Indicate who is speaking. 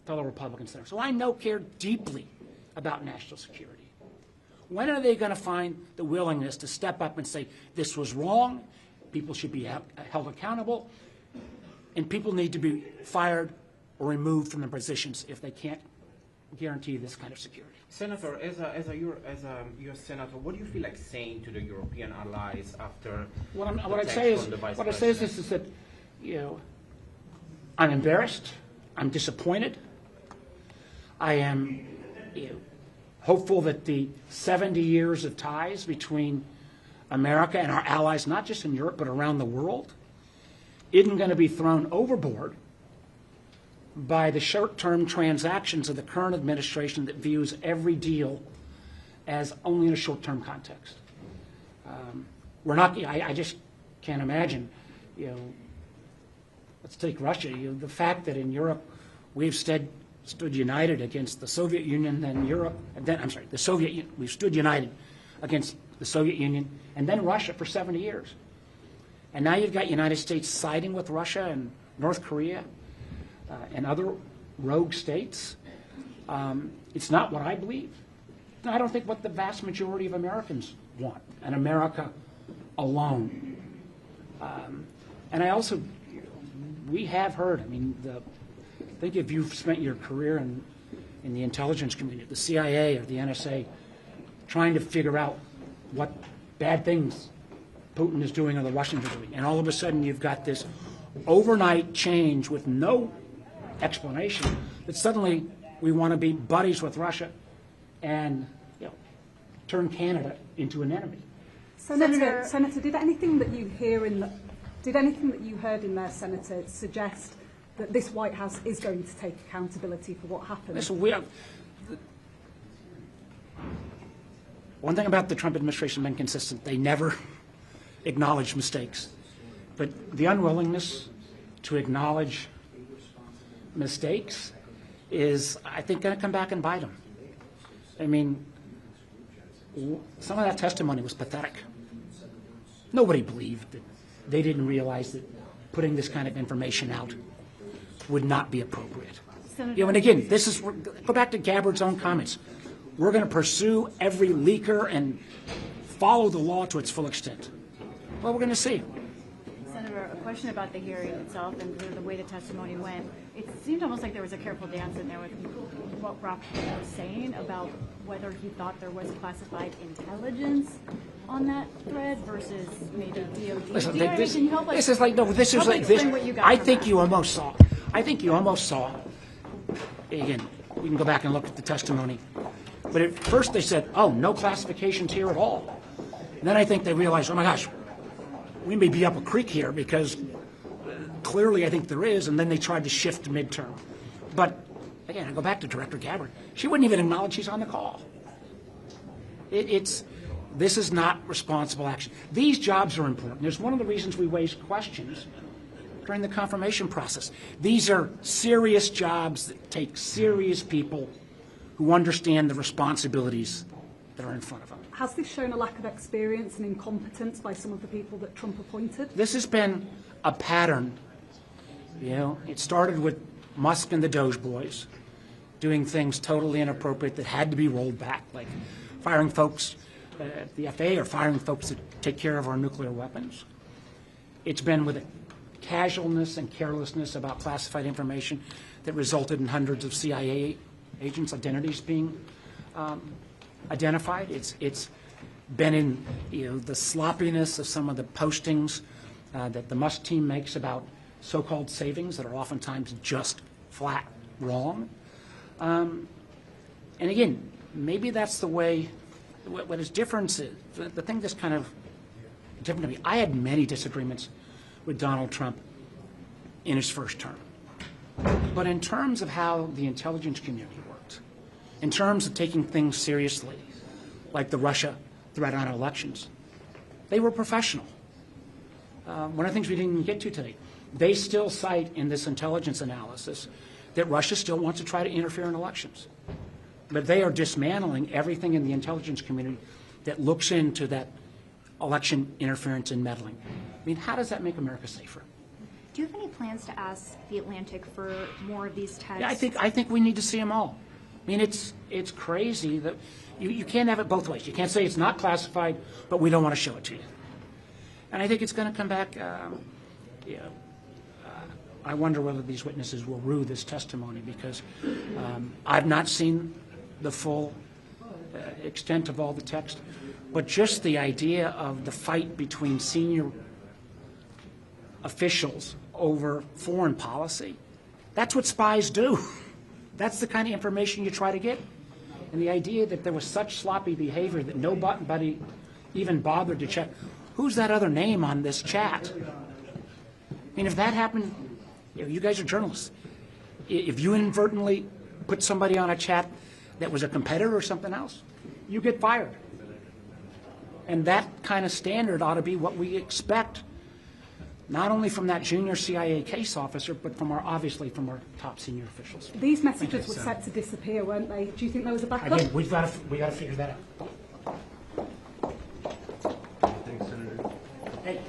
Speaker 1: fellow Republican senators, who I know care deeply about national security, when are they going to find the willingness to step up and say, this was wrong, people should be held accountable, and people need to be fired or removed from their positions if they can't guarantee this kind of security?
Speaker 2: Senator, as a U.S. Senator, what do you feel like saying to the European allies after
Speaker 1: what I say is this, is that, you know, I'm embarrassed, I'm disappointed, I am, you know, hopeful that the 70 years of ties between America and our allies, not just in Europe but around the world, isn't going to be thrown overboard by the short-term transactions of the current administration that views every deal as only in a short-term context. We're not. I just can't imagine. You know, let's take Russia. You know, the fact that in Europe we've stood united against the Soviet Union, then Europe, and then the Soviet Union. We've stood united against the Soviet Union, and then Russia for 70 years. And now you've got United States siding with Russia and North Korea and other rogue states. It's not what I believe. I don't think what the vast majority of Americans want, an America alone. And I also, we have heard, I mean, I think if you've spent your career in the intelligence community, the CIA or the NSA, trying to figure out what bad things Putin is doing or the Russians are doing, and all of a sudden you've got this overnight change with no explanation that suddenly we want to be buddies with Russia and, you know, turn Canada into an enemy.
Speaker 3: Senator, did anything that you heard in there, Senator, suggest that this White House is going to take accountability for what happened?
Speaker 1: Listen, one thing about the Trump administration has been consistent. They never acknowledge mistakes. But the unwillingness to acknowledge mistakes is, I think, going to come back and bite them. I mean, some of that testimony was pathetic. Nobody believed that they didn't realize that putting this kind of information out would not be appropriate. You know, and again, go back to Gabbard's own comments. We're going to pursue every leaker and follow the law to its full extent. Well, we're going to see.
Speaker 4: Senator, a question about the hearing itself and the way the testimony went. It seemed almost like there was a careful dance in there with what Rob was saying about whether he thought there was classified intelligence on that thread versus maybe DOD.
Speaker 1: Listen,
Speaker 4: Can you help us?
Speaker 1: this is like, no, this is like this. I think you almost saw. Again, we can go back and look at the testimony. But at first they said, oh, no classifications here at all. And then I think they realized, oh my gosh, we may be up a creek here because clearly I think there is, and then they tried to shift to midterm. But again, I go back to Director Gabbard. She wouldn't even acknowledge she's on the call. This is not responsible action. These jobs are important. There's one of the reasons we raised questions during the confirmation process. These are serious jobs that take serious people who understand the responsibilities that are in front of them.
Speaker 3: Has this shown a lack of experience and incompetence by some of the people that Trump appointed?
Speaker 1: This has been a pattern. You know, it started with Musk and the Doge boys doing things totally inappropriate that had to be rolled back, like firing folks at the FAA or firing folks that take care of our nuclear weapons. It's been with a casualness and carelessness about classified information that resulted in hundreds of CIA agents' identities being identified. It's been in, you know, the sloppiness of some of the postings that the Musk team makes about so-called savings that are oftentimes just flat wrong. And again, maybe that's the way. What is different is the thing that's kind of different to me. I had many disagreements with Donald Trump in his first term. But in terms of how the intelligence community worked, in terms of taking things seriously, like the Russia threat on elections, they were professional. One of the things we didn't even get to today, they still cite in this intelligence analysis that Russia still wants to try to interfere in elections. But they are dismantling everything in the intelligence community that looks into that election interference and meddling. I mean, how does that make America safer?
Speaker 5: Do you have any plans to ask the Atlantic for more of these texts?
Speaker 1: Yeah, I think we need to see them all. I mean, it's crazy that you can't have it both ways. You can't say it's not classified, but we don't want to show it to you. And I think it's going to come back. I wonder whether these witnesses will rue this testimony, because I've not seen the full extent of all the text, but just the idea of the fight between senior officials over foreign policy, that's what spies do. That's the kind of information you try to get. And the idea that there was such sloppy behavior that nobody even bothered to check, who's that other name on this chat? I mean, if that happened, you guys are journalists. If you inadvertently put somebody on a chat that was a competitor or something else, you get fired. And that kind of standard ought to be what we expect, not only from that junior CIA case officer, but obviously from our top senior officials.
Speaker 3: These messages were set to disappear, weren't they? Do you think there was a backup?
Speaker 1: Again, we got to figure that out.
Speaker 6: Thanks, Senator.
Speaker 1: Hey.